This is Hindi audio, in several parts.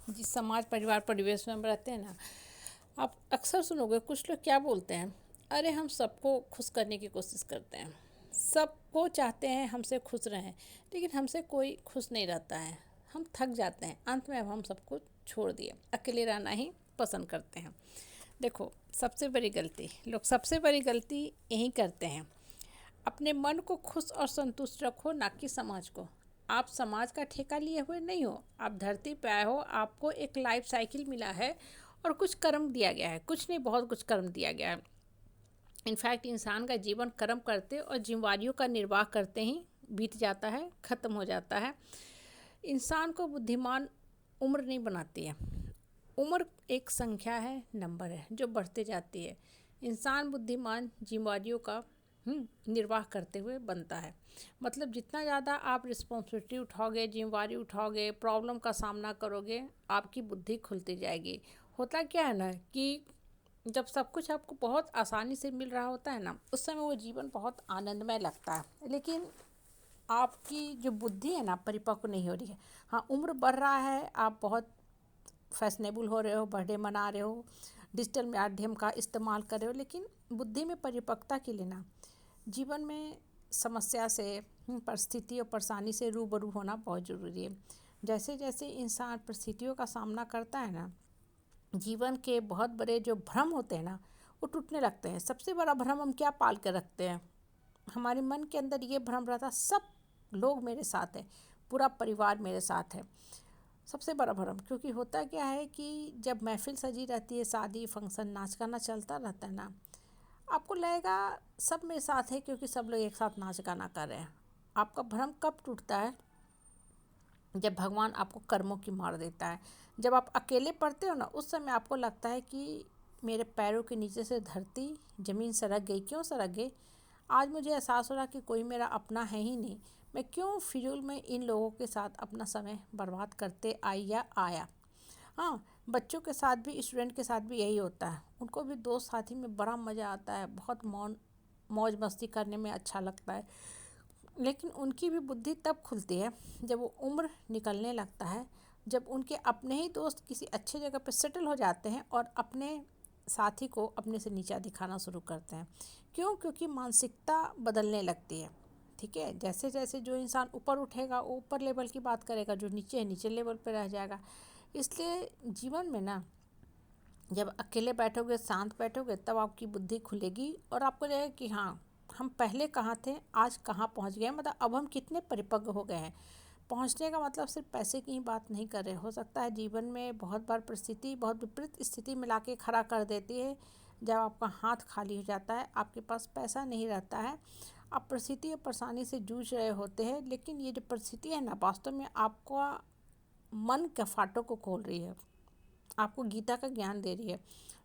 जिस समाज परिवार परिवेश में हम रहते हैं ना, आप अक्सर सुनोगे कुछ लोग क्या बोलते हैं। अरे हम सबको खुश करने की कोशिश करते हैं, सबको चाहते हैं हमसे खुश रहें, लेकिन हमसे कोई खुश नहीं रहता है। हम थक जाते हैं, अंत में अब हम सबको छोड़ दिए, अकेले रहना ही पसंद करते हैं। देखो, सबसे बड़ी गलती लोग सबसे बड़ी गलती यही करते हैं। अपने मन को खुश और संतुष्ट रखो, ना कि समाज को। आप समाज का ठेका लिए हुए नहीं हो, आप धरती पे आए हो, आपको एक लाइफ साइकिल मिला है और कुछ कर्म दिया गया है। कुछ नहीं, बहुत कुछ कर्म दिया गया है। इनफैक्ट इंसान का जीवन कर्म करते और जिम्मेवारियों का निर्वाह करते ही बीत जाता है, ख़त्म हो जाता है। इंसान को बुद्धिमान उम्र नहीं बनाती है। उम्र एक संख्या है, नंबर है जो बढ़ते जाती है। इंसान बुद्धिमान जिम्मेवारियों का निर्वाह करते हुए बनता है। मतलब जितना ज़्यादा आप रिस्पॉन्सिबिलिटी उठाओगे, जिम्मेवारी उठाओगे, प्रॉब्लम का सामना करोगे, आपकी बुद्धि खुलती जाएगी। होता क्या है ना कि जब सब कुछ आपको बहुत आसानी से मिल रहा होता है ना, उस समय वो जीवन बहुत आनंदमय लगता है। लेकिन आपकी जो बुद्धि है ना, परिपक्व नहीं हो रही है। हाँ, उम्र बढ़ रहा है, आप बहुत फैशनेबल हो रहे हो, बर्थडे मना रहे हो, डिजिटल माध्यम का इस्तेमाल कर रहे हो, लेकिन बुद्धि में परिपक्वता के लिए ना, जीवन में समस्या से, परिस्थिति और परेशानी से रूबरू होना बहुत ज़रूरी है। जैसे जैसे इंसान परिस्थितियों का सामना करता है ना, जीवन के बहुत बड़े जो भ्रम होते हैं ना, वो टूटने लगते हैं। सबसे बड़ा भ्रम हम क्या पाल के रखते हैं? हमारे मन के अंदर ये भ्रम रहता, सब लोग मेरे साथ है, पूरा परिवार मेरे साथ है। सबसे बड़ा भ्रम, क्योंकि होता क्या है कि जब महफिल सजी रहती है, शादी फंक्शन नाच गाना चलता रहता है ना, आपको लगेगा सब मेरे साथ है क्योंकि सब लोग एक साथ नाच गाना कर रहे हैं। आपका भ्रम कब टूटता है? जब भगवान आपको कर्मों की मार देता है। जब आप अकेले पड़ते हो ना, उस समय आपको लगता है कि मेरे पैरों के नीचे से धरती ज़मीन सरक गई। क्यों सरक गई? आज मुझे एहसास हो रहा कि कोई मेरा अपना है ही नहीं। मैं क्यों फिजूल में इन लोगों के साथ अपना समय बर्बाद करते आई या आया। हाँ, बच्चों के साथ भी, स्टूडेंट के साथ भी यही होता है। उनको भी दोस्त साथी में बड़ा मज़ा आता है, बहुत मौज मस्ती करने में अच्छा लगता है। लेकिन उनकी भी बुद्धि तब खुलती है जब वो उम्र निकलने लगता है, जब उनके अपने ही दोस्त किसी अच्छे जगह पर सेटल हो जाते हैं और अपने साथी को अपने से नीचा दिखाना शुरू करते हैं। क्यों? क्योंकि मानसिकता बदलने लगती है। ठीक है, जैसे जैसे जो इंसान ऊपर उठेगा वो ऊपर लेवल की बात करेगा, जो नीचे है नीचे लेवल पर रह जाएगा। इसलिए जीवन में ना, जब अकेले बैठोगे, शांत बैठोगे, तब आपकी बुद्धि खुलेगी और आपको लगेगा कि हाँ, हम पहले कहाँ थे, आज कहाँ पहुँच गए। मतलब अब हम कितने परिपक्व हो गए हैं। पहुँचने का मतलब सिर्फ पैसे की ही बात नहीं कर रहे। हो सकता है जीवन में बहुत बार परिस्थिति बहुत विपरीत स्थिति में लाके खड़ा कर देती है। जब आपका हाथ खाली हो जाता है, आपके पास पैसा नहीं रहता है, आप परिस्थिति और परेशानी से जूझ रहे होते हैं, लेकिन ये जो परिस्थिति है ना, वास्तव में आपका मन के फाटकों को खोल रही है, आपको गीता का ज्ञान दे रही है,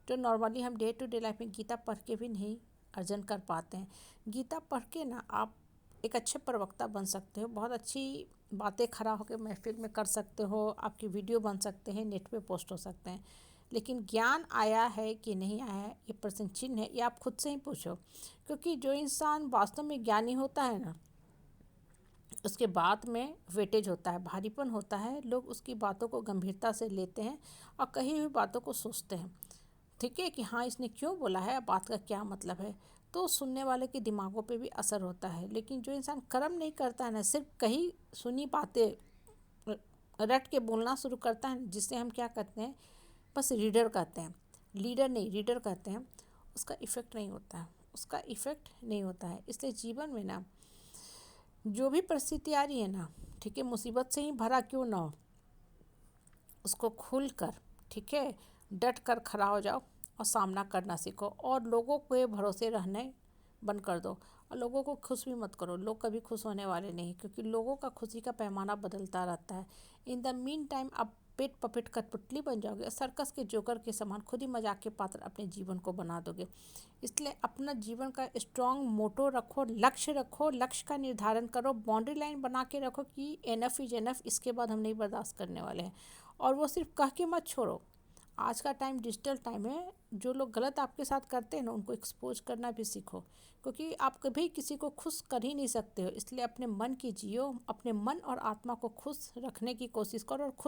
जो नॉर्मली हम डे टू डे लाइफ में गीता पढ़ के भी नहीं अर्जन कर पाते हैं। गीता पढ़ के ना आप एक अच्छे प्रवक्ता बन सकते हो, बहुत अच्छी बातें खड़ा होकर महफिल में कर सकते हो, आपकी वीडियो बन सकते हैं, नेट पे पोस्ट हो सकते हैं। लेकिन ज्ञान आया है कि नहीं आया है, ये प्रश्न चिन्ह है, ये आप खुद से ही पूछो। क्योंकि जो इंसान वास्तव में ज्ञानी होता है ना, उसके बात में वेटेज होता है, भारीपन होता है, लोग उसकी बातों को गंभीरता से लेते हैं और कही हुई बातों को सोचते हैं। ठीक है कि हाँ, इसने क्यों बोला है, बात का क्या मतलब है, तो सुनने वाले के दिमागों पे भी असर होता है। लेकिन जो इंसान कर्म नहीं करता है ना, सिर्फ कही सुनी बातें रट के बोलना शुरू करता है, जिससे हम क्या करते हैं, बस रीडर कहते हैं, लीडर नहीं रीडर कहते हैं, उसका इफ़ेक्ट नहीं होता है, उसका इफ़ेक्ट नहीं होता है। इसलिए जीवन में ना, जो भी परिस्थिति आ रही है ना, ठीक है, मुसीबत से ही भरा क्यों ना हो, उसको खुल कर, ठीक है, डट कर खड़ा हो जाओ और सामना करना सीखो। और लोगों के भरोसे रहने बंद कर दो और लोगों को खुश भी मत करो। लोग कभी खुश होने वाले नहीं, क्योंकि लोगों का खुशी का पैमाना बदलता रहता है। इन द मीन टाइम आप पेट पपेट कठपुतली बन जाओगे और सर्कस के जोकर के समान खुद ही मजाक के पात्र अपने जीवन को बना दोगे। इसलिए अपना जीवन का स्ट्रॉन्ग मोटो रखो, लक्ष्य रखो, लक्ष्य का निर्धारण करो, बाउंड्री लाइन बना के रखो कि एनफ इज एनफ, इसके बाद हम नहीं बर्दाश्त करने वाले हैं। और वो सिर्फ कह के मत छोड़ो। आज का टाइम डिजिटल टाइम है, जो लोग गलत आपके साथ करते हैं ना, उनको एक्सपोज करना भी सीखो, क्योंकि आप कभी किसी को खुश कर ही नहीं सकते हो। इसलिए अपने मन की जियो, अपने मन और आत्मा को खुश रखने की कोशिश करो और खुश